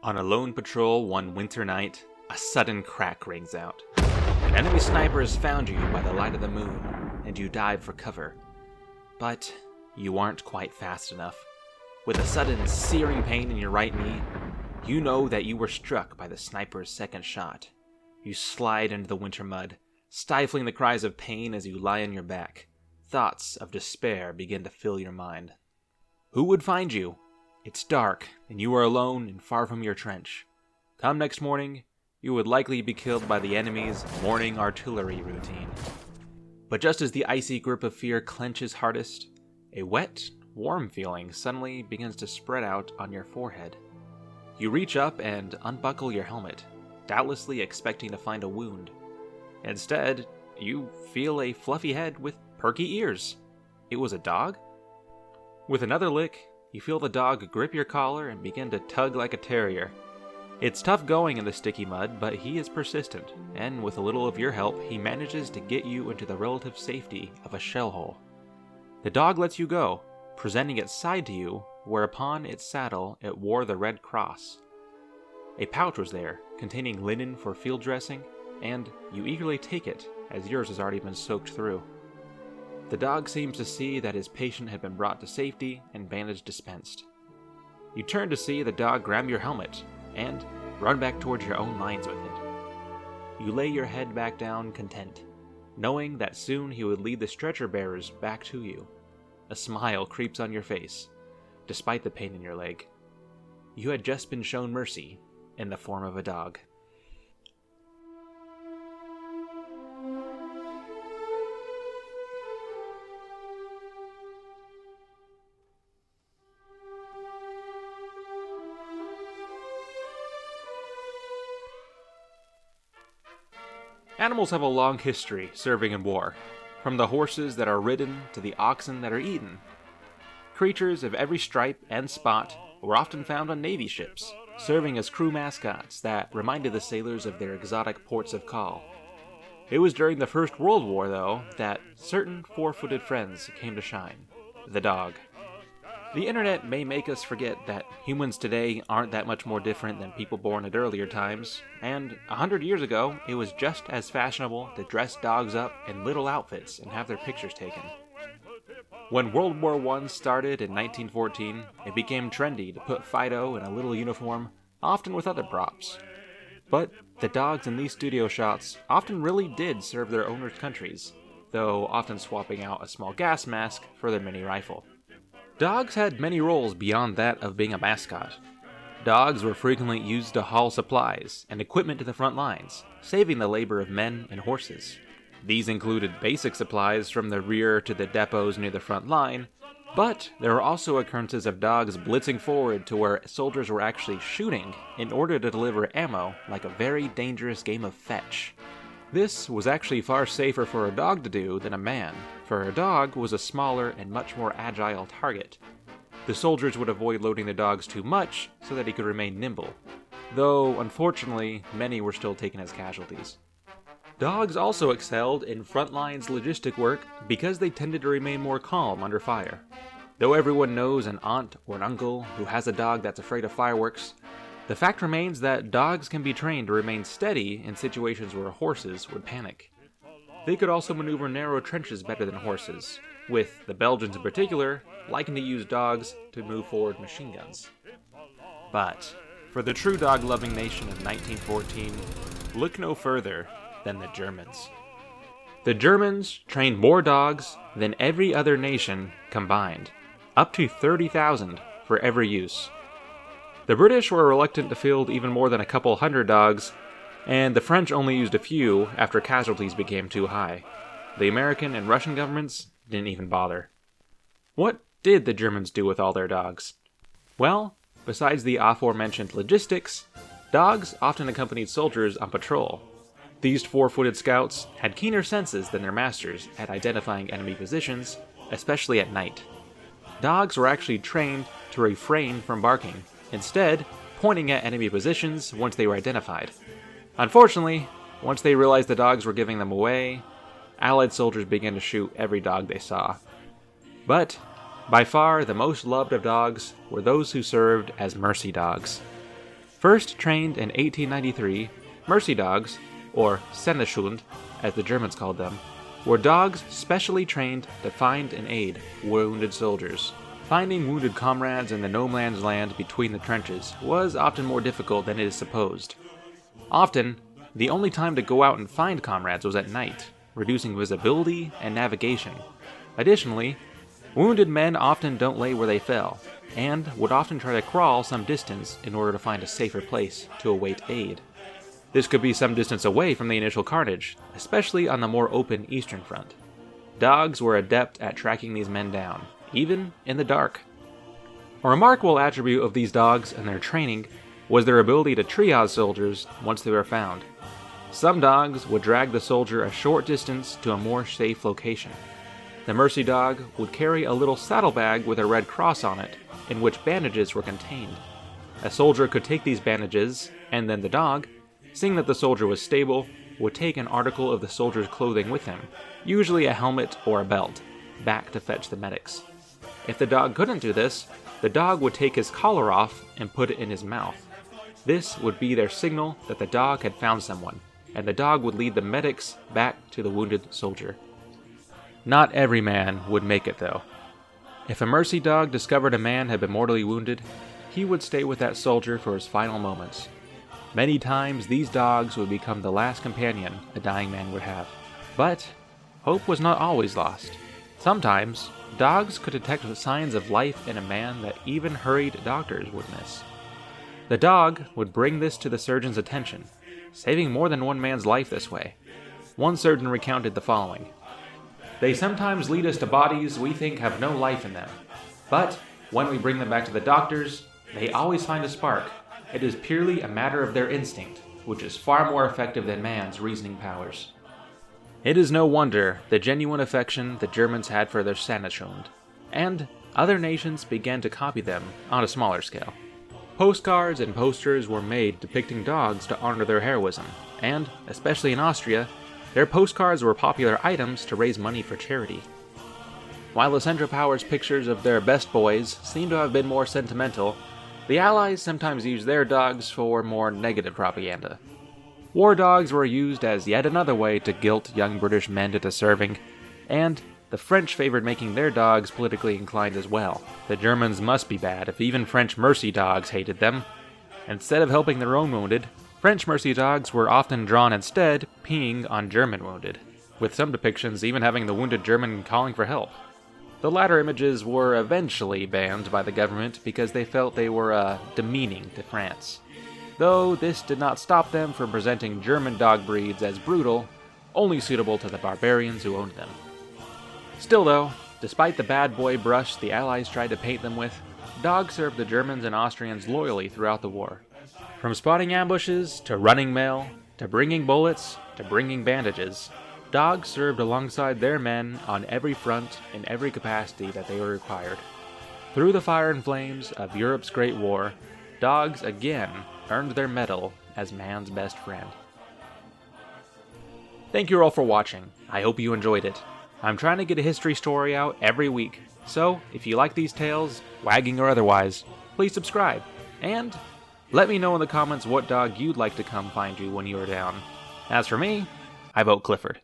On a lone patrol one winter night, a sudden crack rings out. An enemy sniper has found you by the light of the moon, and you dive for cover. But you aren't quite fast enough. With a sudden searing pain in your right knee, you know that you were struck by the sniper's second shot. You slide into the winter mud, stifling the cries of pain as you lie on your back. Thoughts of despair begin to fill your mind. Who would find you? It's dark, and you are alone and far from your trench. Come next morning, you would likely be killed by the enemy's morning artillery routine. But just as the icy grip of fear clenches hardest, a wet, warm feeling suddenly begins to spread out on your forehead. You reach up and unbuckle your helmet, doubtlessly expecting to find a wound. Instead, you feel a fluffy head with perky ears. It was a dog? With another lick, you feel the dog grip your collar and begin to tug like a terrier. It's tough going in the sticky mud, but he is persistent, and with a little of your help, he manages to get you into the relative safety of a shell hole. The dog lets you go, presenting its side to you, whereupon its saddle it wore the red cross. A pouch was there, containing linen for field dressing, and you eagerly take it, as yours has already been soaked through. The dog seems to see that his patient had been brought to safety and bandage dispensed. You turn to see the dog grab your helmet and run back towards your own lines with it. You lay your head back down content, knowing that soon he would lead the stretcher bearers back to you. A smile creeps on your face, despite the pain in your leg. You had just been shown mercy in the form of a dog. Animals have a long history serving in war, from the horses that are ridden to the oxen that are eaten. Creatures of every stripe and spot were often found on Navy ships, serving as crew mascots that reminded the sailors of their exotic ports of call. It was during the First World War, though, that certain four-footed friends came to shine: the dog. The internet may make us forget that humans today aren't that much more different than people born at earlier times, and 100 years ago, it was just as fashionable to dress dogs up in little outfits and have their pictures taken. When World War I started in 1914, it became trendy to put Fido in a little uniform, often with other props. But the dogs in these studio shots often really did serve their owners' countries, though often swapping out a small gas mask for their mini rifle. Dogs had many roles beyond that of being a mascot. Dogs were frequently used to haul supplies and equipment to the front lines, saving the labor of men and horses. These included basic supplies from the rear to the depots near the front line, but there were also occurrences of dogs blitzing forward to where soldiers were actually shooting in order to deliver ammo, like a very dangerous game of fetch. This was actually far safer for a dog to do than a man, for a dog was a smaller and much more agile target. The soldiers would avoid loading the dogs too much so that he could remain nimble, though unfortunately many were still taken as casualties. Dogs also excelled in front lines logistic work because they tended to remain more calm under fire. Though everyone knows an aunt or an uncle who has a dog that's afraid of fireworks, the fact remains that dogs can be trained to remain steady in situations where horses would panic. They could also maneuver narrow trenches better than horses, with the Belgians in particular liking to use dogs to move forward machine guns. But for the true dog-loving nation of 1914, look no further than the Germans. The Germans trained more dogs than every other nation combined, up to 30,000 for every use. The British were reluctant to field even more than a couple hundred dogs, and the French only used a few after casualties became too high. The American and Russian governments didn't even bother. What did the Germans do with all their dogs? Well, besides the aforementioned logistics, dogs often accompanied soldiers on patrol. These four-footed scouts had keener senses than their masters at identifying enemy positions, especially at night. Dogs were actually trained to refrain from barking, instead pointing at enemy positions once they were identified. Unfortunately, once they realized the dogs were giving them away, Allied soldiers began to shoot every dog they saw. But by far the most loved of dogs were those who served as mercy dogs. First trained in 1893, mercy dogs, or Senneshund, as the Germans called them, were dogs specially trained to find and aid wounded soldiers. Finding wounded comrades in the no man's land between the trenches was often more difficult than it is supposed. Often, the only time to go out and find comrades was at night, reducing visibility and navigation. Additionally, wounded men often don't lay where they fell, and would often try to crawl some distance in order to find a safer place to await aid. This could be some distance away from the initial carnage, especially on the more open eastern front. Dogs were adept at tracking these men down, even in the dark. A remarkable attribute of these dogs and their training was their ability to triage soldiers once they were found. Some dogs would drag the soldier a short distance to a more safe location. The mercy dog would carry a little saddlebag with a red cross on it, in which bandages were contained. A soldier could take these bandages, and then the dog, seeing that the soldier was stable, would take an article of the soldier's clothing with him, usually a helmet or a belt, back to fetch the medics. If the dog couldn't do this, the dog would take his collar off and put it in his mouth. This would be their signal that the dog had found someone, and the dog would lead the medics back to the wounded soldier. Not every man would make it, though. If a mercy dog discovered a man had been mortally wounded, he would stay with that soldier for his final moments. Many times, these dogs would become the last companion a dying man would have. But hope was not always lost. Sometimes, dogs could detect signs of life in a man that even hurried doctors would miss. The dog would bring this to the surgeon's attention, saving more than one man's life this way. One surgeon recounted the following: "They sometimes lead us to bodies we think have no life in them. But when we bring them back to the doctors, they always find a spark. It is purely a matter of their instinct, which is far more effective than man's reasoning powers." It is no wonder the genuine affection the Germans had for their Senneshund, and other nations began to copy them on a smaller scale. Postcards and posters were made depicting dogs to honor their heroism, and, especially in Austria, their postcards were popular items to raise money for charity. While the Central Powers' pictures of their best boys seem to have been more sentimental, the Allies sometimes used their dogs for more negative propaganda. War dogs were used as yet another way to guilt young British men into serving, and the French favored making their dogs politically inclined as well. The Germans must be bad if even French mercy dogs hated them. Instead of helping their own wounded, French mercy dogs were often drawn instead peeing on German wounded, with some depictions even having the wounded German calling for help. The latter images were eventually banned by the government because they felt they were demeaning to France. Though this did not stop them from presenting German dog breeds as brutal, only suitable to the barbarians who owned them. Still though, despite the bad boy brush the Allies tried to paint them with, dogs served the Germans and Austrians loyally throughout the war. From spotting ambushes, to running mail, to bringing bullets, to bringing bandages, dogs served alongside their men on every front in every capacity that they were required. Through the fire and flames of Europe's Great War, dogs again earned their medal as man's best friend. Thank you all for watching. I hope you enjoyed it. I'm trying to get a history story out every week, so if you like these tales, wagging or otherwise, please subscribe, and let me know in the comments what dog you'd like to come find you when you are down. As for me, I vote Clifford.